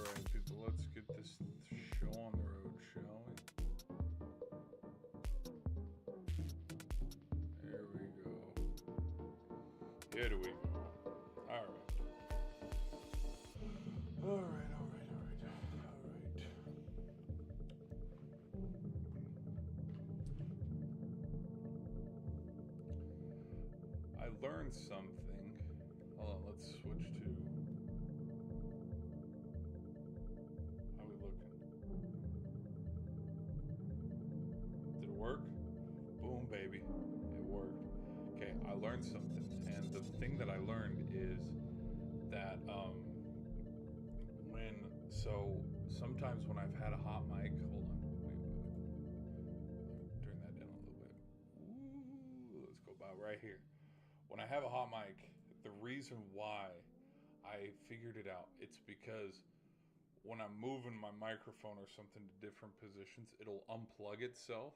Alright, people, let's get this show on the road, shall we? There we go. Here we go. Alright. Alright. I learned something. Hold on, let's switch to... How we looking? Did it work? Boom, baby. It worked. Okay, I learned something. And the thing that I learned is that sometimes when I've had a hot mic, hold on, wait. Turn that down a little bit. Ooh, let's go about right here. When I have a hot mic, the reason why I figured it out, it's because when I'm moving my microphone or something to different positions, it'll unplug itself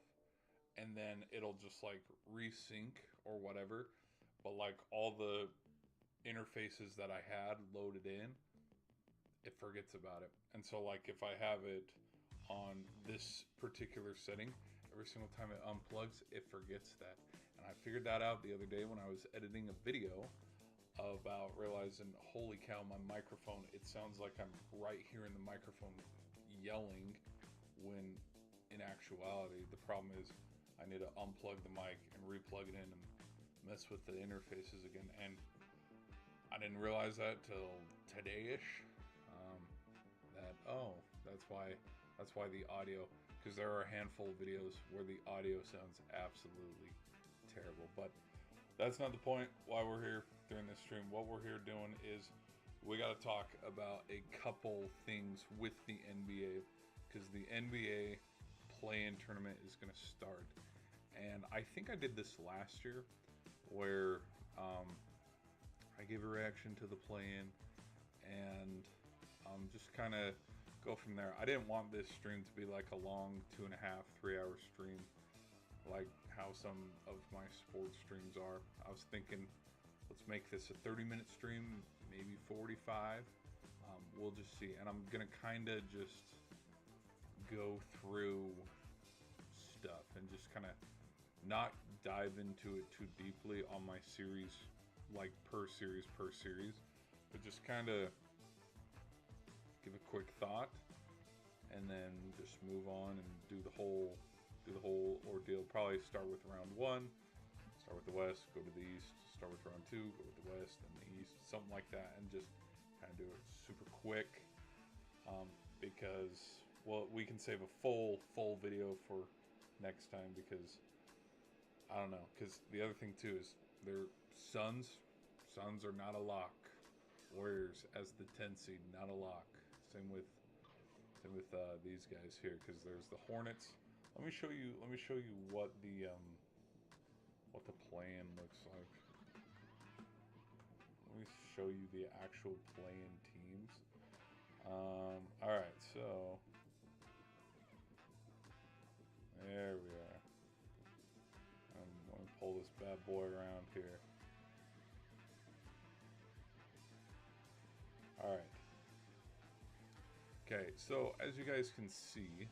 and then it'll just like resync or whatever. But like all the interfaces that I had loaded in, it forgets about it. And so like if I have it on this particular setting, every single time it unplugs, it forgets that. And I figured that out the other day when I was editing a video about realizing, holy cow, my microphone, it sounds like I'm right here in the microphone yelling, when in actuality, the problem is I need to unplug the mic and replug it in and mess with the interfaces again. And I didn't realize that till today-ish. That's why the audio, because there are a handful of videos where the audio sounds absolutely terrible. But that's not the point why we're here during this stream. What we're here doing is we got to talk about a couple things with the NBA, because the NBA play-in tournament is going to start. And I think I did this last year where I gave a reaction to the play-in and just kind of go from there. I didn't want this stream to be like a long 2.5, 3 hour stream like how some of my sports streams are. I was thinking, let's make this a 30-minute stream, maybe 45. We'll just see. And I'm gonna kind of just go through stuff and just kind of not dive into it too deeply on my series, like per series, but just kind of give a quick thought and then just move on and do the whole ordeal. Probably start with round one, start with the West, go to the East, start with round two, go with the West and the East, something like that, and just kind of do it super quick, because, well, we can save a full video for next time, because I don't know, because the other thing too is their Suns are not a lock. Warriors as the 10 seed, not a lock. Same with these guys here, because there's the Hornets. Let me show you what the play-in looks like. Let me show you the actual play-in teams. All right, so there we are. I'm going to pull this bad boy around here. All right. Okay, so as you guys can see,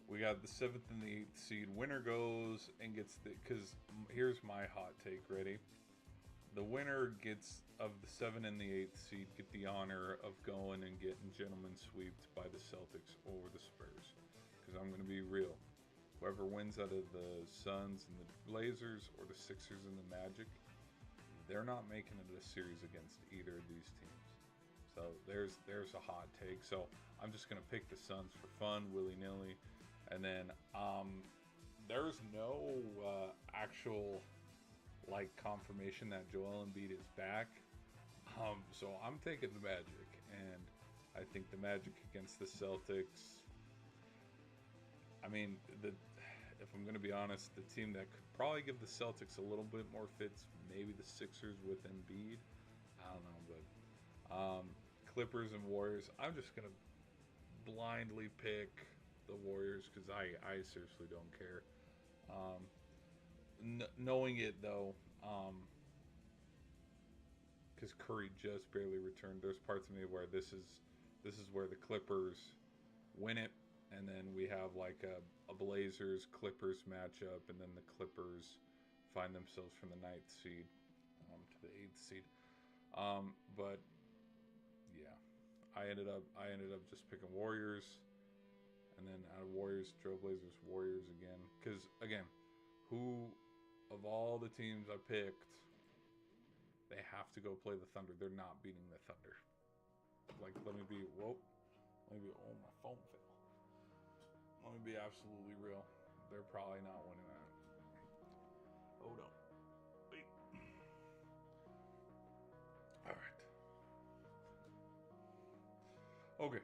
we got the 7th and the 8th seed. Winner goes and gets the, because here's my hot take, ready? The winner gets, of the 7 and the 8th seed, get the honor of going and getting gentlemen swept by the Celtics over the Spurs. Because I'm going to be real. Whoever wins out of the Suns and the Blazers, or the Sixers and the Magic, they're not making it a series against either of these teams. So there's a hot take. So I'm just going to pick the Suns for fun, willy-nilly. And then there's no actual like confirmation that Joel Embiid is back. So I'm taking the Magic. And I think the Magic against the Celtics, I mean, if I'm going to be honest, the team that could probably give the Celtics a little bit more fits, maybe the Sixers with Embiid. I don't know, but Clippers and Warriors, I'm just going to blindly pick the Warriors because I seriously don't care. Knowing it, though, because Curry just barely returned. There's parts of me where this is where the Clippers win it, and then we have like a Blazers Clippers matchup, and then the Clippers find themselves from the 9th seed to the 8th seed. But yeah, I ended up just picking Warriors, and then out of Warriors, Trailblazers, Warriors again. Because again, who of all the teams I picked, they have to go play the Thunder. They're not beating the Thunder. Like, let me be, oh, my phone fell. Let me be absolutely real. They're probably not winning that. Hold on. Wait. All right. Okay.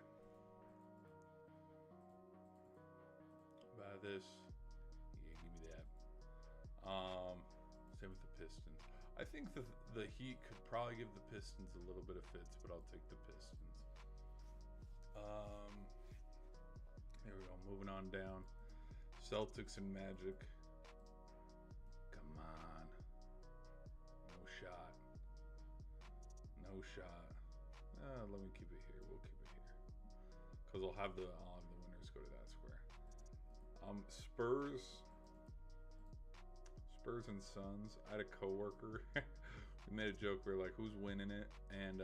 By this, yeah, give me that. Same with the Pistons. I think the Heat could probably give the Pistons a little bit of fits, but I'll take the Pistons. Here we go. Moving on down. Celtics and Magic. Come on. No shot. No shot. Let me keep it here. We'll keep it here. Because I'll have the winners go to that square. Spurs and Suns. I had a coworker. We made a joke. We were like, "Who's winning it?" And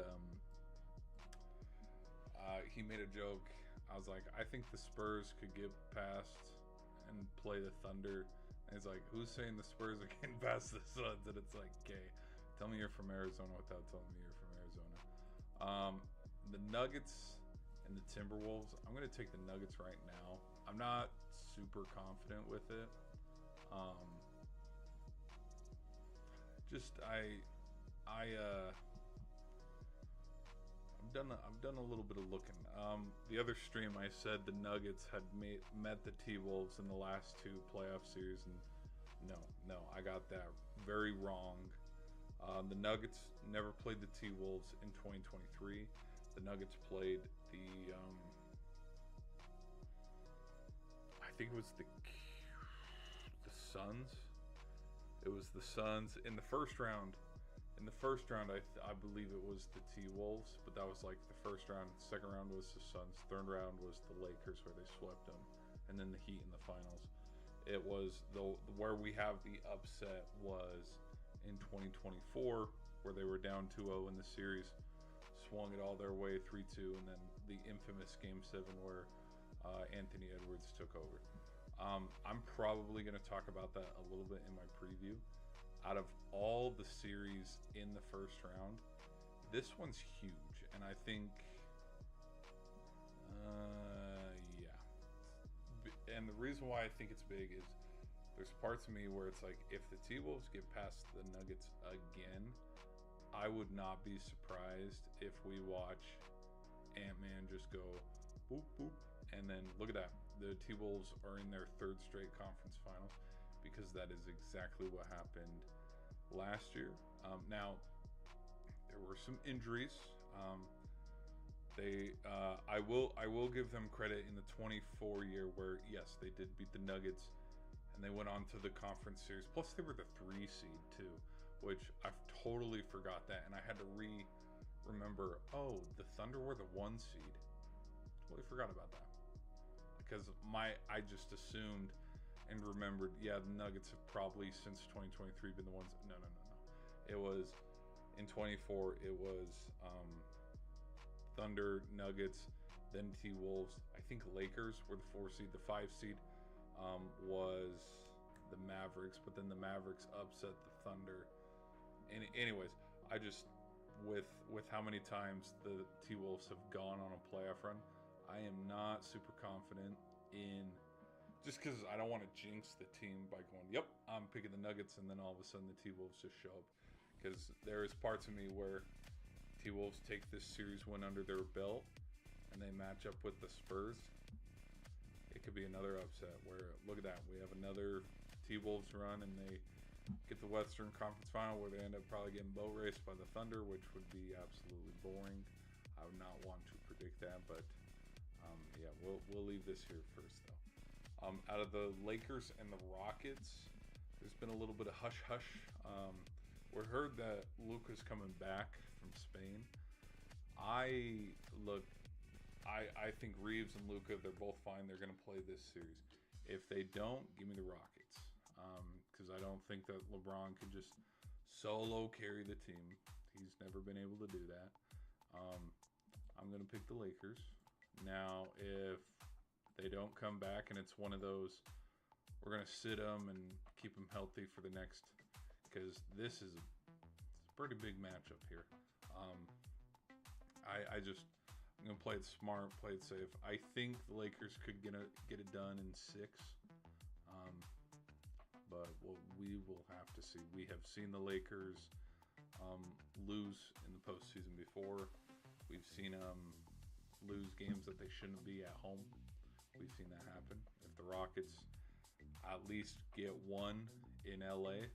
he made a joke. I was like, "I think the Spurs could get past and play the Thunder." And he's like, "Who's saying the Spurs are getting past the Suns?" And it's like, "Okay, tell me you're from Arizona without telling me you're from Arizona." The Nuggets and the Timberwolves. I'm going to take the Nuggets right now. I'm not super confident with it. I've done a little bit of looking. The other stream I said the Nuggets had met the T-Wolves in the last 2 playoff series, and no, I got that very wrong. The Nuggets never played the T-Wolves in 2023. The Nuggets played the I think it was the Suns. It was the Suns in the first round. In the first round, I believe it was the T-Wolves, but that was like the first round. The second round was the Suns. Third round was the Lakers, where they swept them, and then the Heat in the finals. It was where we have the upset was in 2024, where they were down 2-0 in the series, swung it all their way 3-2, and then the infamous Game 7 where Anthony Edwards took over. I'm probably going to talk about that a little bit in my preview. Out of all the series in the first round, this one's huge, and I think, yeah. And the reason why I think it's big is there's parts of me where it's like, if the T-Wolves get past the Nuggets again, I would not be surprised if we watch Ant-Man just go boop, boop, and then look at that. The T-Wolves are in their 3rd straight conference finals, because that is exactly what happened last year. Now, there were some injuries. I will give them credit in the 24 year where, yes, they did beat the Nuggets, and they went on to the conference series. Plus, they were the 3 seed too, which I totally forgot that, and I had to remember. Oh, the Thunder were the 1 seed. Totally forgot about that, because I just assumed and remembered, yeah, the Nuggets have probably since 2023 been the ones. No. It was in 24. It was Thunder, Nuggets, then T-Wolves. I think Lakers were the 4 seed. The 5 seed was the Mavericks, but then the Mavericks upset the Thunder. And anyways, I just with how many times the T-Wolves have gone on a playoff run, I am not super confident in. Just because I don't want to jinx the team by going, yep, I'm picking the Nuggets, and then all of a sudden the T-Wolves just show up. Because there is parts of me where T-Wolves take this series win under their belt, and they match up with the Spurs. It could be another upset where, look at that, we have another T-Wolves run, and they get the Western Conference Final, where they end up probably getting boat raced by the Thunder, which would be absolutely boring. I would not want to predict that, but yeah, we'll leave this here first, though. Out of the Lakers and the Rockets, there's been a little bit of hush-hush. we heard that Luka's coming back from Spain. I think Reeves and Luka, they're both fine. They're going to play this series. If they don't, give me the Rockets. Because I don't think that LeBron can just solo carry the team. He's never been able to do that. I'm going to pick the Lakers. Now, if they don't come back and it's one of those, we're going to sit them and keep them healthy for the next, because this is a pretty big matchup here. I'm going to play it smart, play it safe. I think the Lakers could get it done in 6. But we will have to see. We have seen the Lakers lose in the postseason before. We've seen them lose games that they shouldn't be at home. We've seen that happen. If the Rockets at least get one in LA,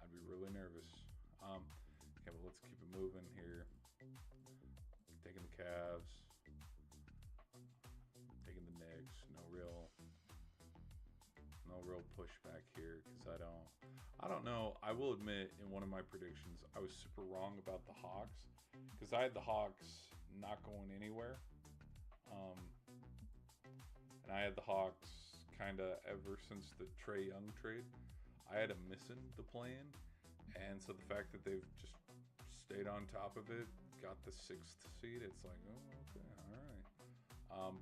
I'd be really nervous. Okay, but let's keep it moving here. Taking the Cavs, taking the Knicks. No real pushback here, because I don't know. I will admit, in one of my predictions, I was super wrong about the Hawks, because I had the Hawks not going anywhere. And I had the Hawks kind of ever since the Trae Young trade. I had them missing the play-in. And so the fact that they've just stayed on top of it, got the 6th seed, it's like, oh, okay, all right.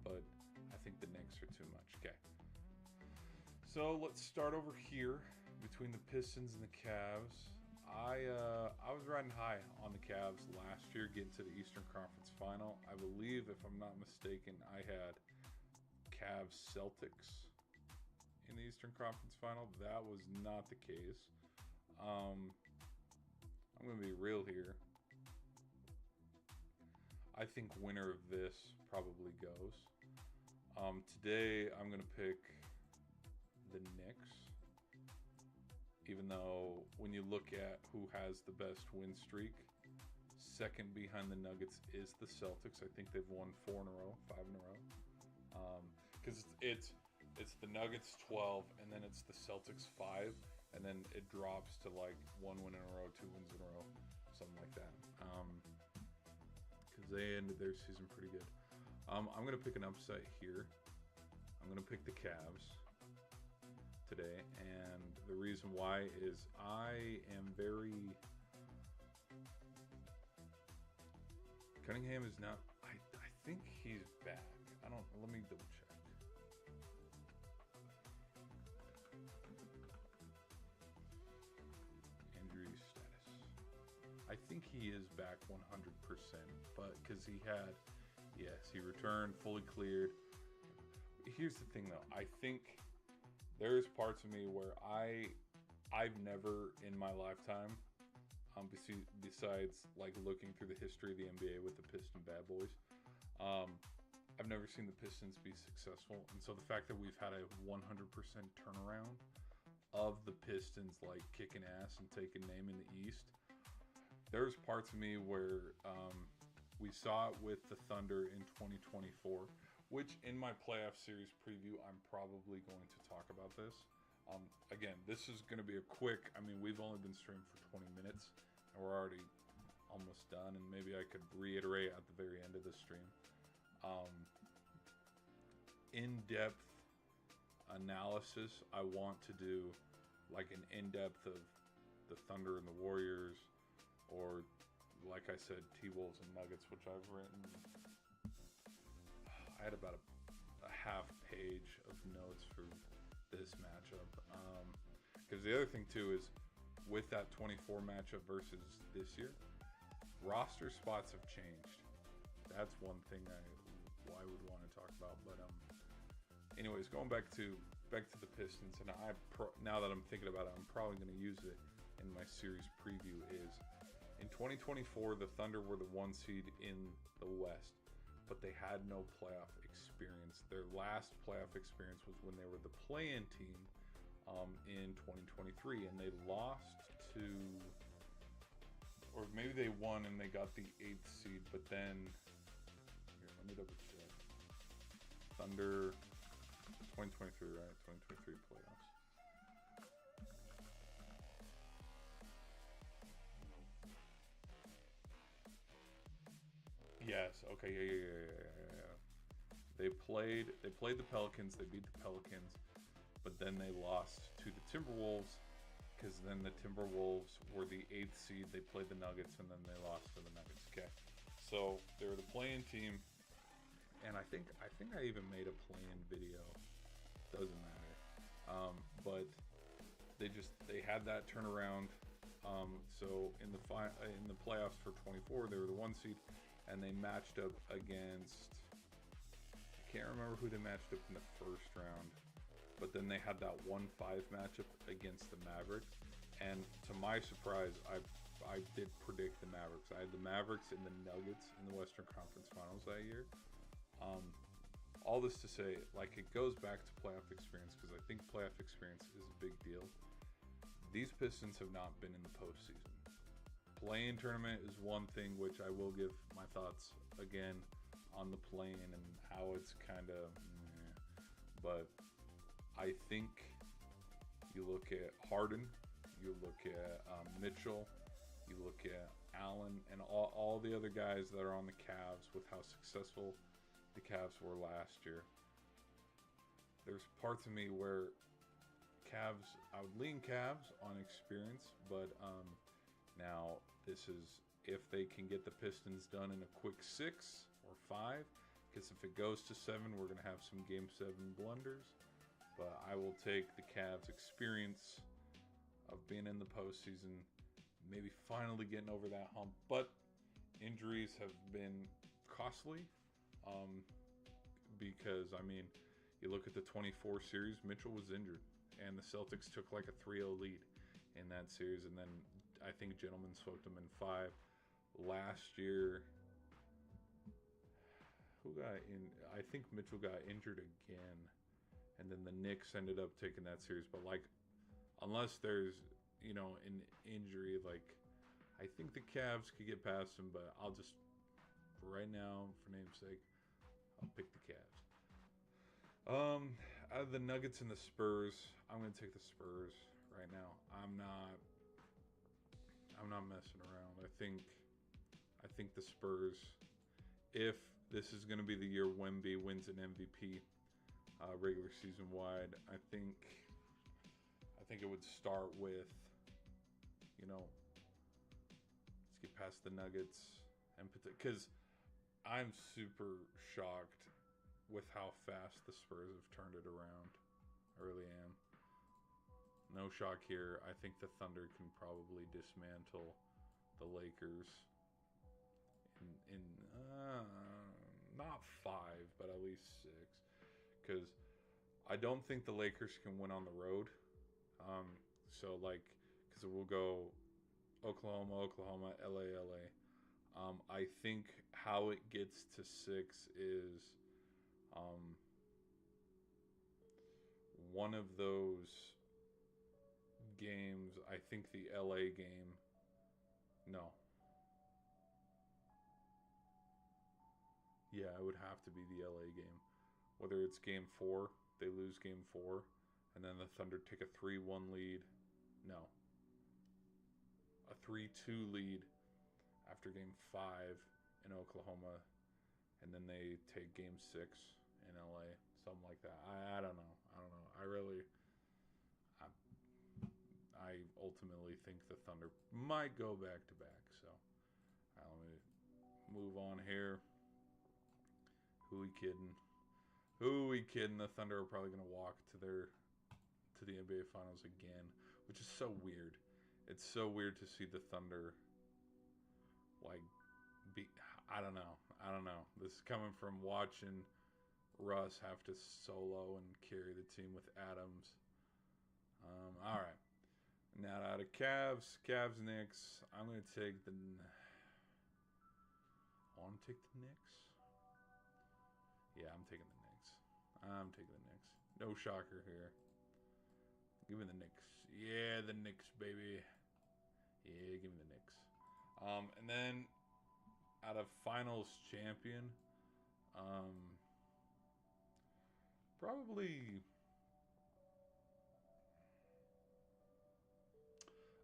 But I think the Knicks are too much. Okay. So let's start over here between the Pistons and the Cavs. I was riding high on the Cavs last year, getting to the Eastern Conference Final. I believe, if I'm not mistaken, I had Cavs Celtics in the Eastern Conference Final. That was not the case. I'm going to be real here. I think winner of this probably goes. Today I'm going to pick the Knicks, even though when you look at who has the best win streak, second behind the Nuggets is the Celtics. I think they've won 5 in a row. Because it's the Nuggets 12, and then it's the Celtics 5, and then it drops to like 1 win in a row, 2 wins in a row, something like that. Because they ended their season pretty good. I'm going to pick an upset here. I'm going to pick the Cavs today, and the reason why is I am very... Cunningham is not... I think he's back. Let me double check. Injury status. I think he is back 100%, but because he returned, fully cleared. Here's the thing though, I think there's parts of me where I've never in my lifetime, besides like looking through the history of the NBA with the Piston Bad Boys, I've never seen the Pistons be successful. And so the fact that we've had a 100% turnaround of the Pistons like kicking ass and taking name in the East, there's parts of me where we saw it with the Thunder in 2024, which in my playoff series preview, I'm probably going to talk about this. Again, this is going to be a quick, we've only been streaming for 20 minutes, and we're already almost done, and maybe I could reiterate at the very end of the stream. In-depth analysis, I want to do like an in-depth of the Thunder and the Warriors, or like I said, T-Wolves and Nuggets, which I've written. I had about a half page of notes for this matchup. Because the other thing too is with that 24 matchup versus this year, roster spots have changed. That's one thing I would want to talk about. But anyways, going back to the Pistons, and now that I'm thinking about it, I'm probably going to use it in my series preview. Is in 2024, the Thunder were the 1 seed in the West, but they had no playoff experience. Their last playoff experience was when they were the play-in team in 2023, and they lost to, or maybe they won and they got the 8th seed, but then, here, let me double check. Thunder, 2023, right? 2023 playoffs. Yes. Okay. Yeah. They played the Pelicans. They beat the Pelicans, but then they lost to the Timberwolves because then the Timberwolves were the 8th seed. They played the Nuggets and then they lost to the Nuggets. Okay, so they were the play-in team, and I even made a play-in video. Doesn't matter, but they had that turnaround. So in the playoffs for 24, they were the 1 seed, and they matched up against. I can't remember who they matched up in the first round. But then they had that 1-5 matchup against the Mavericks, and to my surprise, I did predict the Mavericks. I had the Mavericks and the Nuggets in the Western Conference Finals that year. All this to say, like, it goes back to playoff experience because I think playoff experience is a big deal. These Pistons have not been in the postseason. Play-in tournament is one thing, which I will give my thoughts again on the play-in and how it's kind of, but I think you look at Harden, you look at Mitchell, you look at Allen, and all the other guys that are on the Cavs with how successful the Cavs were last year. There's parts of me where I would lean Cavs on experience, but now this is if they can get the Pistons done in a quick 6 or 5, because if it goes to 7, we're going to have some Game 7 blunders. But I will take the Cavs' experience of being in the postseason, maybe finally getting over that hump. But injuries have been costly because, I mean, you look at the 24 series, Mitchell was injured, and the Celtics took like a 3-0 lead in that series, and then I think Gentlemen swept them in 5. Last year, who got in? I think Mitchell got injured again. And then the Knicks ended up taking that series. But, like, unless there's, an injury, like, I think the Cavs could get past them. But I'll just, for right now, for namesake, I'll pick the Cavs. Out of the Nuggets and the Spurs, I'm going to take the Spurs right now. I'm not messing around. I think the Spurs, if this is going to be the year Wemby wins an MVP, regular season wide, I think it would start with, let's get past the Nuggets, and because I'm super shocked with how fast the Spurs have turned it around. I really am. No shock here. I think the Thunder can probably dismantle the Lakers in not 5, but at least 6. Because I don't think the Lakers can win on the road. Because we'll go Oklahoma, LA. I think how it gets to 6 is one of those games. I think the LA game. No. Yeah, it would have to be the LA game. Whether it's game 4, they lose game 4, and then the Thunder take a 3-1 lead. No. A 3-2 lead after game 5 in Oklahoma, and then they take game 6 in LA. Something like that. I don't know. I ultimately think the Thunder might go back to back. So, let me move on here. Who we kidding? The Thunder are probably going to walk to the NBA Finals again, which is so weird. It's so weird to see the Thunder I don't know. This is coming from watching Russ have to solo and carry the team with Adams. All right. Now out of Cavs, Knicks. I'm going to take the. I want to take the Knicks. Yeah, I'm taking the Knicks. No shocker here. Give me the Knicks. Yeah, the Knicks, baby. Yeah, give me the Knicks. And then out of Finals champion, probably.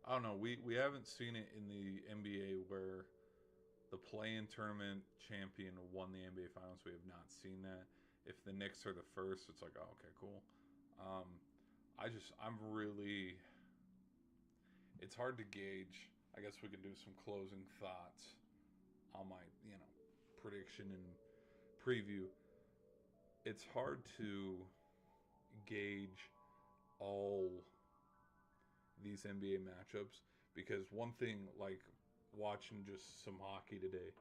I don't know. We haven't seen it in the NBA where the play-in tournament champion won the NBA Finals. We have not seen that. If the Knicks are the first, it's like, oh, okay, cool. I'm really. It's hard to gauge. I guess we could do some closing thoughts on my, prediction and preview. It's hard to gauge all these NBA matchups because one thing, like watching just some hockey today,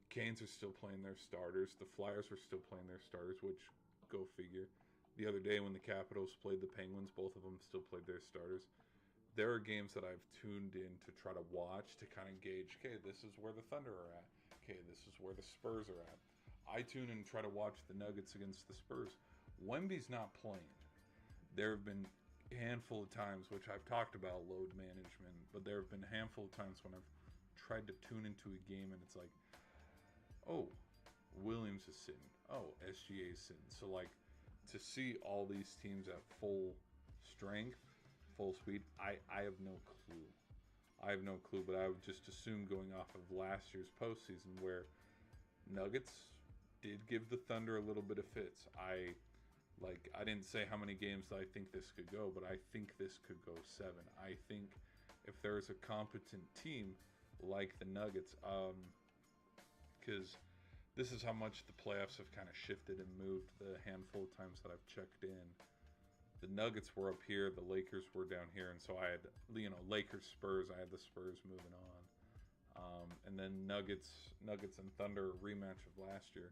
Canes are still playing their starters. The Flyers are still playing their starters, which go figure. The other day when the Capitals played the Penguins, both of them still played their starters. There are games that I've tuned in to try to watch to kind of gauge, okay, this is where the Thunder are at. Okay, this is where the Spurs are at. I tune in and try to watch the Nuggets against the Spurs. Wemby's not playing. There have been a handful of times, which I've talked about load management, but there have been a handful of times when I've tried to tune into a game and it's like, oh, Williams is sitting. Oh, SGA is sitting. So, like, to see all these teams at full strength, full speed, I have no clue. I have no clue, but I would just assume going off of last year's postseason where Nuggets did give the Thunder a little bit of fits. I didn't say how many games I think this could go, but I think this could go 7. I think if there's a competent team like the Nuggets, because this is how much the playoffs have kind of shifted and moved the handful of times that I've checked in. The Nuggets were up here, the Lakers were down here, and so I had, Lakers, Spurs, I had the Spurs moving on. And then Nuggets and Thunder rematch of last year.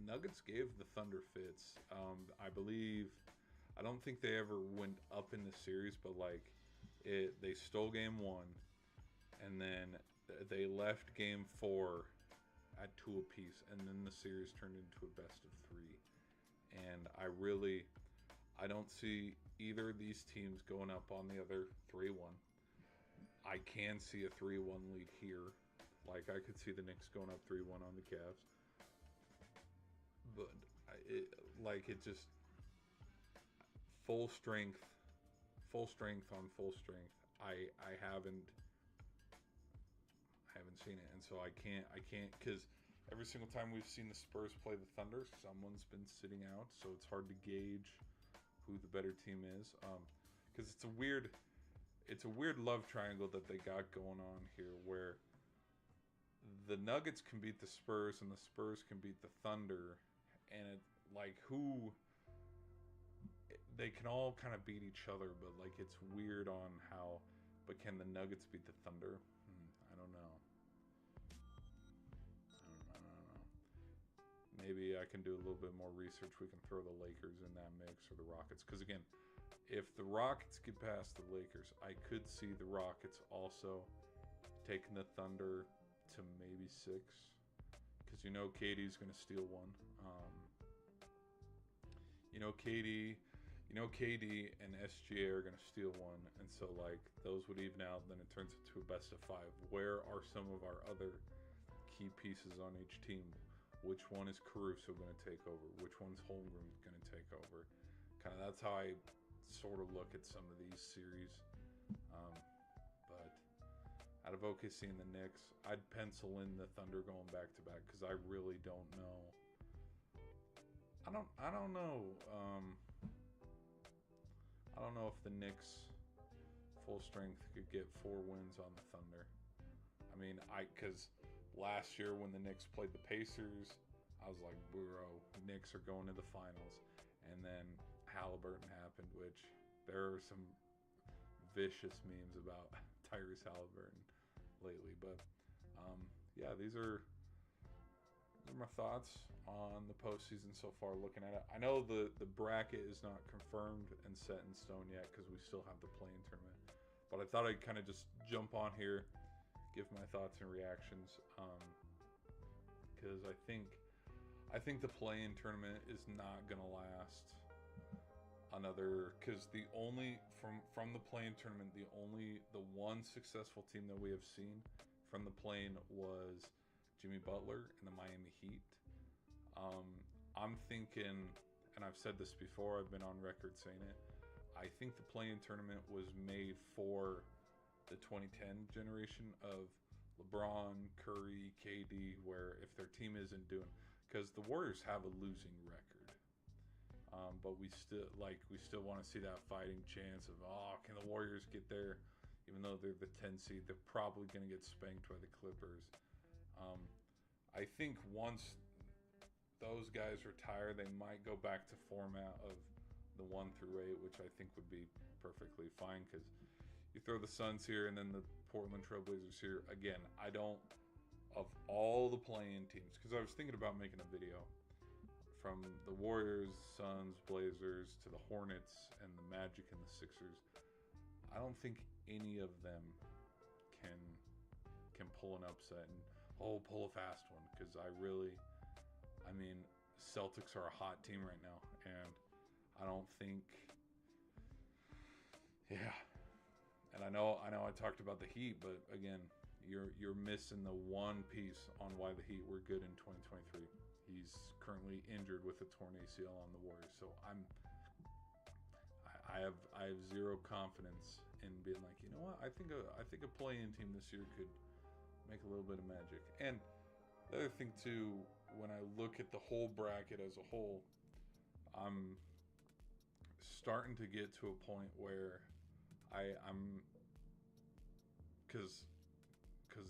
Nuggets gave the Thunder fits. I don't think they ever went up in the series, but they stole game 1, and then they left game 4 at 2 apiece, and then the series turned into a best of 3. And I don't see either of these teams going up on the other 3-1. I can see a 3-1 lead here. I could see the Knicks going up 3-1 on the Cavs. But it just full strength on full strength. I haven't seen it, and so I can't because every single time we've seen the Spurs play the Thunder, someone's been sitting out, so it's hard to gauge who the better team is. Because it's a weird love triangle that they got going on here, where the Nuggets can beat the Spurs and the Spurs can beat the Thunder, and they can all kind of beat each other, but it's weird on how. But can the Nuggets beat the Thunder? I don't know. Maybe I can do a little bit more research. We can throw the Lakers in that mix, or the Rockets. Because again, if the Rockets get past the Lakers, I could see the Rockets also taking the Thunder to maybe 6. Because KD's going to steal one. KD and SGA are going to steal one. And so those would even out. Then it turns into a best of 5. Where are some of our other key pieces on each team? Which one is Caruso going to take over? Which one's Holmgren going to take over? Kind of that's how I sort of look at some of these series. But out of OKC and the Knicks, I'd pencil in the Thunder going back to back because I really don't know. I don't know. I don't know if the Knicks full strength could get 4 wins on the Thunder. I mean, because last year when the Knicks played the Pacers, I was like, bro, Knicks are going to the finals. And then Halliburton happened, which there are some vicious memes about Tyrese Halliburton lately. But yeah, these are my thoughts on the postseason so far looking at it. I know the bracket is not confirmed and set in stone yet because we still have the play-in tournament. But I thought I'd kind of just jump on here, give my thoughts and reactions, because I think the play-in tournament is not gonna last another. Because the only from the play-in tournament, the one successful team that we have seen from the play-in was Jimmy Butler and the Miami Heat. I'm thinking, and I've said this before, I've been on record saying it, I think the play-in tournament was made for the 2010 generation of LeBron, Curry, KD, where if their team isn't doing, because the Warriors have a losing record, but we still want to see that fighting chance of, oh, can the Warriors get there? Even though they're the 10 seed, they're probably going to get spanked by the Clippers. I think once those guys retire, they might go back to format of the 1 through 8, which I think would be perfectly fine, because you throw the Suns here and then the Portland Trailblazers here. Again, I don't, of all the play-in teams, because I was thinking about making a video from the Warriors, Suns, Blazers to the Hornets and the Magic and the Sixers. I don't think any of them can pull an upset and pull a fast one, because I mean, Celtics are a hot team right now, and I don't think, yeah. And I know I talked about the Heat, but again, you're missing the one piece on why the Heat were good in 2023. He's currently injured with a torn ACL on the Warriors, so I have zero confidence in being like, you know what, I think a play-in team this year could make a little bit of magic. And the other thing too, when I look at the whole bracket as a whole, I'm starting to get to a point where I'm because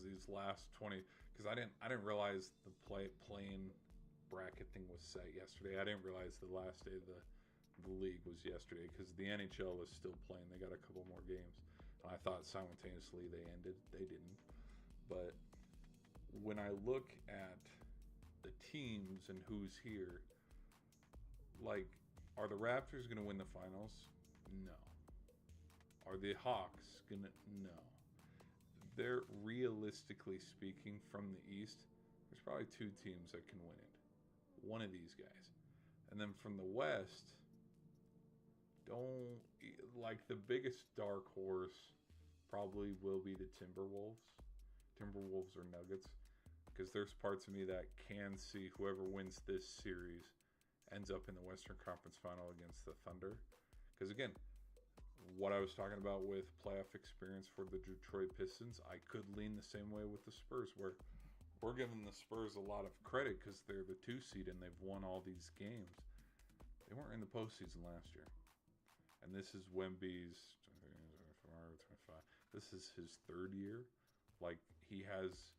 these last 20, because I didn't realize the playing bracket thing was set yesterday. I didn't realize the last day of the league was yesterday, because the NHL was still playing. They got a couple more games, and I thought simultaneously they ended. They didn't. But when I look at the teams and who's here, like, are the Raptors going to win the finals? No. Are the Hawks going to? No. They're, realistically speaking, from the East, there's probably 2 teams that can win it. One of these guys. And then from the West, the biggest dark horse probably will be the Timberwolves. Timberwolves or Nuggets. Because there's parts of me that can see whoever wins this series ends up in the Western Conference Final against the Thunder. Because again, what I was talking about with playoff experience for the Detroit Pistons, I could lean the same way with the Spurs, where we're giving the Spurs a lot of credit because they're the 2 seed and they've won all these games. They weren't in the postseason last year. And this is Wemby's, this is his 3rd year. Like, he has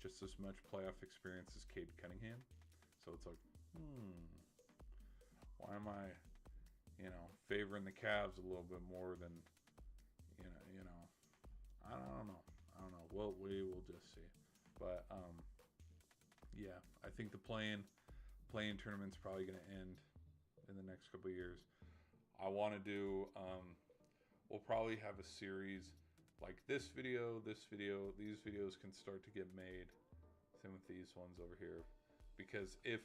just as much playoff experience as Cade Cunningham. So it's like, why am I, favoring the Cavs a little bit more than, I don't know. Well, we will just see. But, yeah, I think the play-in tournament's probably going to end in the next couple of years. I want to do, we'll probably have a series like this video, these videos can start to get made. Same with these ones over here. Because if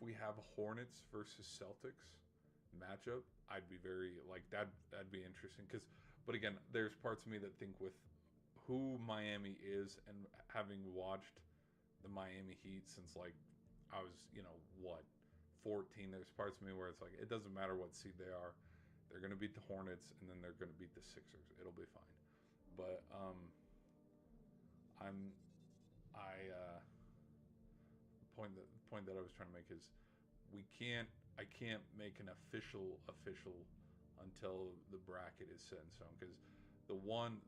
we have Hornets versus Celtics matchup, I'd be very, that'd be interesting. But again, there's parts of me that think with who Miami is, and having watched the Miami Heat since I was, 14, there's parts of me where it's like, it doesn't matter what seed they are. They're going to beat the Hornets, and then they're going to beat the Sixers. It'll be fine. But point that I was trying to make is I can't make an official until the bracket is set in stone, because the one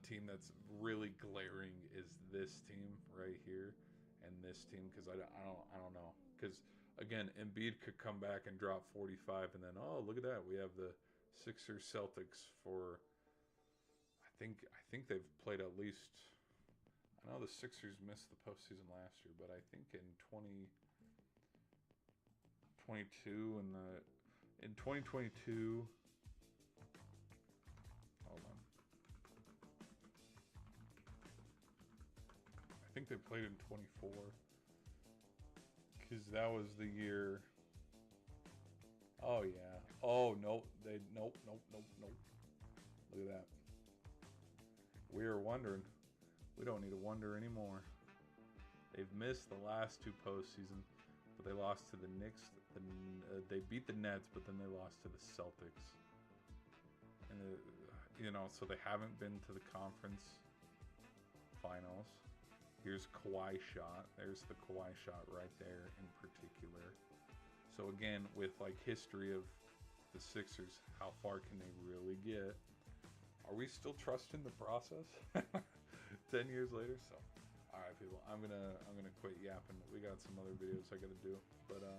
team that's really glaring is this team right here and this team, because I don't know, because again, Embiid could come back and drop 45, and then, oh, look at that, we have the Sixers Celtics for, I think they've played at least, I know the Sixers missed the postseason last year, but I think in 2022 in 2022, hold on, I think they played in 24, because that was the year. Oh yeah. Oh nope. Nope. Look at that. We are wondering. We don't need to wonder anymore. They've missed the last 2 postseasons, but they lost to the Knicks. They beat the Nets, but then they lost to the Celtics. And so they haven't been to the conference finals. Here's Kawhi shot. There's the Kawhi shot right there in particular. So again, with like history of the Sixers, how far can they really get? Are we still trusting the process? 10 years later? So, all right, people, I'm gonna quit yapping. We got some other videos I gotta do, but I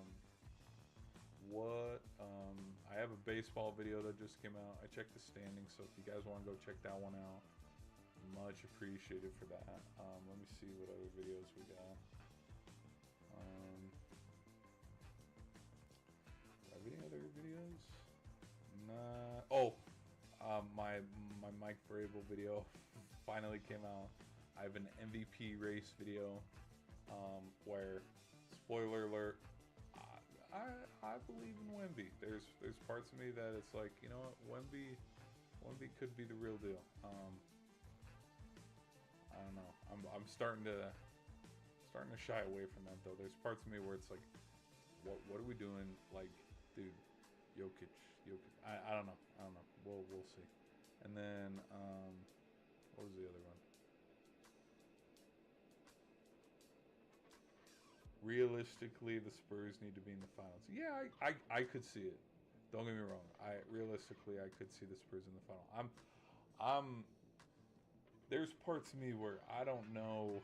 have a baseball video that just came out. I checked the standings, so if you guys want to go check that one out, much appreciated for that. Let me see what other videos we got. Do I have any other videos? Nah. Oh, my Mike Vrabel video finally came out. I have an MVP race video where, spoiler alert, I believe in Wemby. There's parts of me that it's like, you know what, Wemby could be the real deal. I don't know. I'm starting to shy away from that though. There's parts of me where it's like, what are we doing? Like, dude, Jokic. I don't know. We'll see. And then what was the other one? Realistically, the Spurs need to be in the finals. Yeah, I could see it. Don't get me wrong. Realistically I could see the Spurs in the final. I'm there's parts of me where I don't know.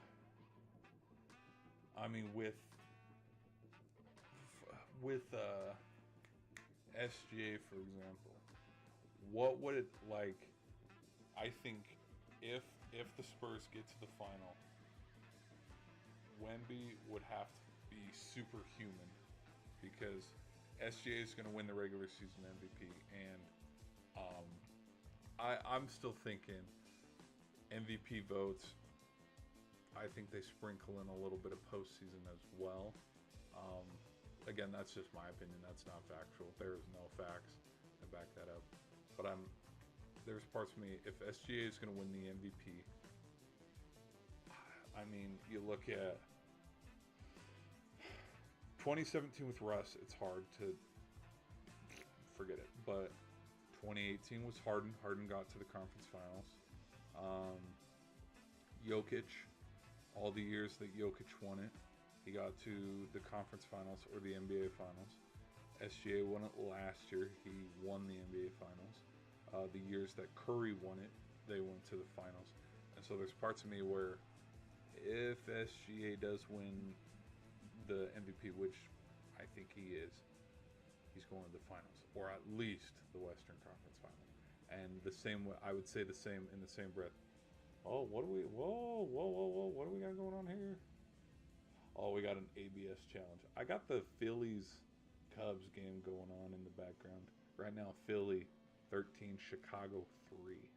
I mean, with SGA, for example, what would it like? I think if the Spurs get to the final, Wemby would have to be superhuman because SGA is going to win the regular season MVP, and I'm still thinking MVP votes. I think they sprinkle in a little bit of postseason as well. Again, that's just my opinion. That's not factual. There is no facts to back that up. But there's parts of me, if SGA is going to win the MVP, I mean, you look at 2017 with Russ, it's hard to forget it. But 2018 was Harden. Harden got to the conference finals. Jokic, all the years that Jokic won it, he got to the conference finals or the NBA finals. SGA won it last year. He won the NBA finals. The years that Curry won it, they went to the finals. And so there's parts of me where if SGA does win the MVP, which I think he is, he's going to the finals, or at least the Western Conference Final. And the same way, I would say the same in the same breath. Oh, what do we? Whoa! What do we got going on here? Oh, we got an ABS challenge. I got the Phillies Cubs game going on in the background right now. Philly 13, Chicago 3.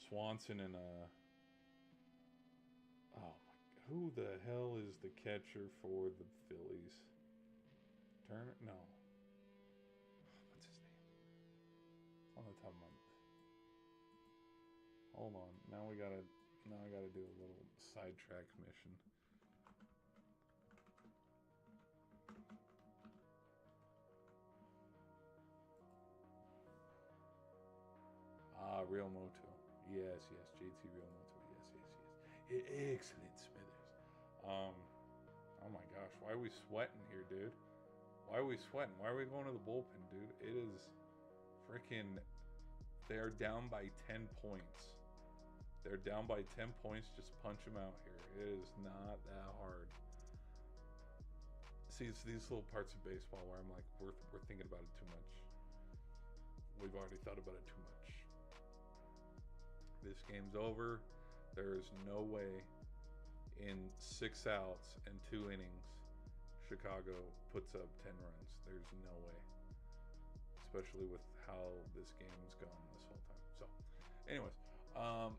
Swanson and oh my, who the hell is the catcher for the Phillies? Turner? No. What's his name? It's on the top of my. Hold on. Now I gotta do a little sidetrack mission. Real Moto. Yes, JT Real Moto. Yes. Excellent, Smithers. Oh my gosh, why are we sweating here, dude? Why are we sweating? Why are we going to the bullpen, dude? It is freaking. They're down by 10 points. They're down by 10 points. Just punch them out here. It is not that hard. See, it's these little parts of baseball where I'm like, we're thinking about it too much. We've already thought about it too much. This game's over. There is no way in 6 outs and 2 innings Chicago puts up 10 runs. There's no way. Especially with how this game's gone this whole time. So, anyways, I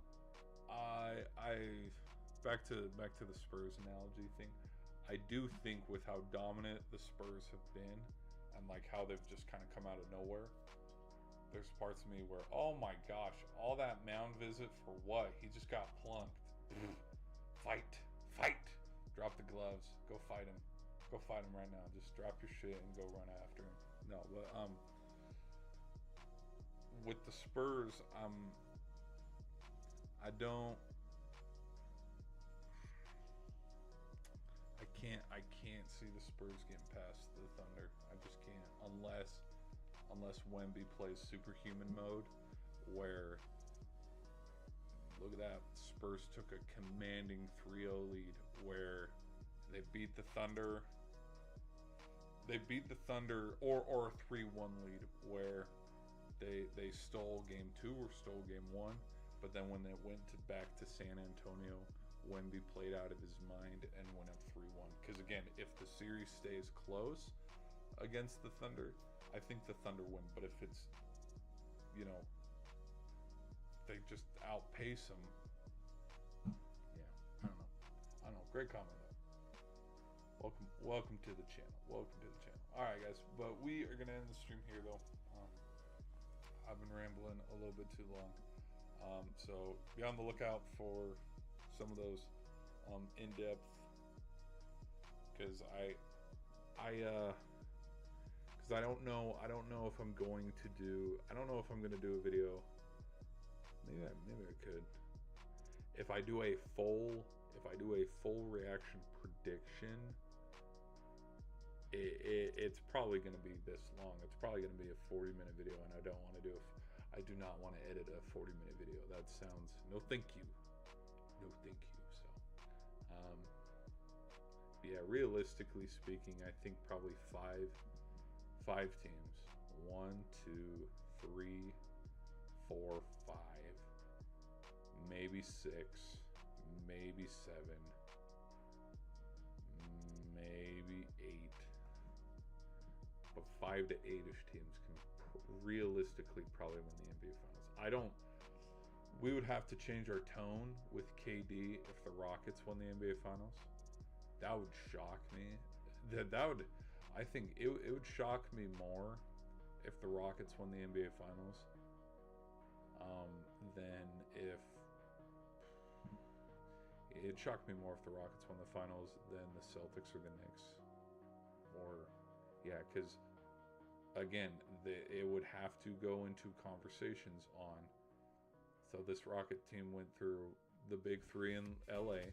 back to the Spurs analogy thing. I do think with how dominant the Spurs have been and like how they've just kind of come out of nowhere, there's parts of me where, oh my gosh, all that mound visit for what? He just got plunked. Fight. Drop the gloves. Go fight him. Go fight him right now. Just drop your shit and go run after him. No, but with the Spurs, I don't can't see the Spurs getting past the Thunder. I just can't, unless Wemby plays superhuman mode, where, look at that, Spurs took a commanding 3-0 lead, where they beat the Thunder. They beat the Thunder, or a 3-1 lead, where they stole game 2 or stole game 1, but then when they went back to San Antonio, Wemby played out of his mind and went up 3-1. Because again, if the series stays close against the Thunder, I think the Thunder win. But if it's, you know, they just outpace them, yeah, I don't know. Great comment though. Welcome to the channel. All right, guys, but we are gonna end the stream here though. I've been rambling a little bit too long. So be on the lookout for some of those in-depth, because I don't know if I'm going to do, I don't know if I'm going to do a video. Maybe I could. If I do a full reaction prediction, it's probably going to be this long. It's probably going to be a 40-minute video, and I don't want to do it. I do not want to edit a 40-minute video. That sounds, no thank you. So yeah, realistically speaking, I think probably five teams. 1, 2, 3, 4, 5, maybe 6, maybe 7, maybe 8, but 5 to 8ish teams can realistically probably win the NBA Finals. We would have to change our tone with KD if the Rockets won the NBA Finals. That would shock me. I think it would shock me more if the Rockets won the NBA Finals than if it'd shock me more if the Rockets won the Finals than the Celtics or the Knicks. Or yeah, because again, it would have to go into conversations on. So this Rocket team went through the big 3 in LA,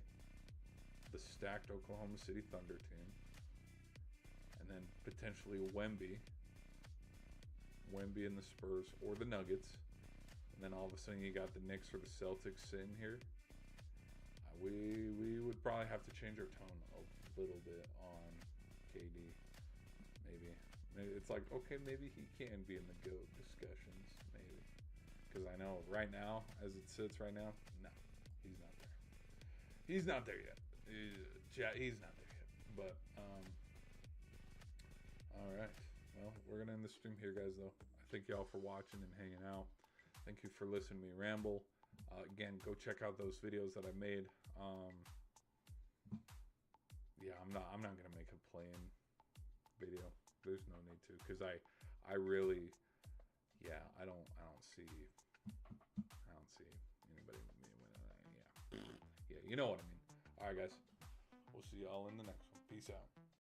the stacked Oklahoma City Thunder team, and then potentially Wemby and the Spurs or the Nuggets, and then all of a sudden you got the Knicks or the Celtics sitting here. We would probably have to change our tone a little bit on KD. Maybe it's like, okay, maybe he can be in the GOAT discussions, maybe. Because I know right now, as it sits right now, no, he's not there. He's not there yet. He's not there yet. But, all right. Well, we're going to end the stream here, guys, though. I thank y'all for watching and hanging out. Thank you for listening to me ramble. Again, go check out those videos that I made. Yeah, I'm not going to make a play-in video. There's no need to, because I really, yeah, I don't see anybody winning that. Yeah, you know what I mean. All right, guys, we'll see y'all in the next one. Peace out.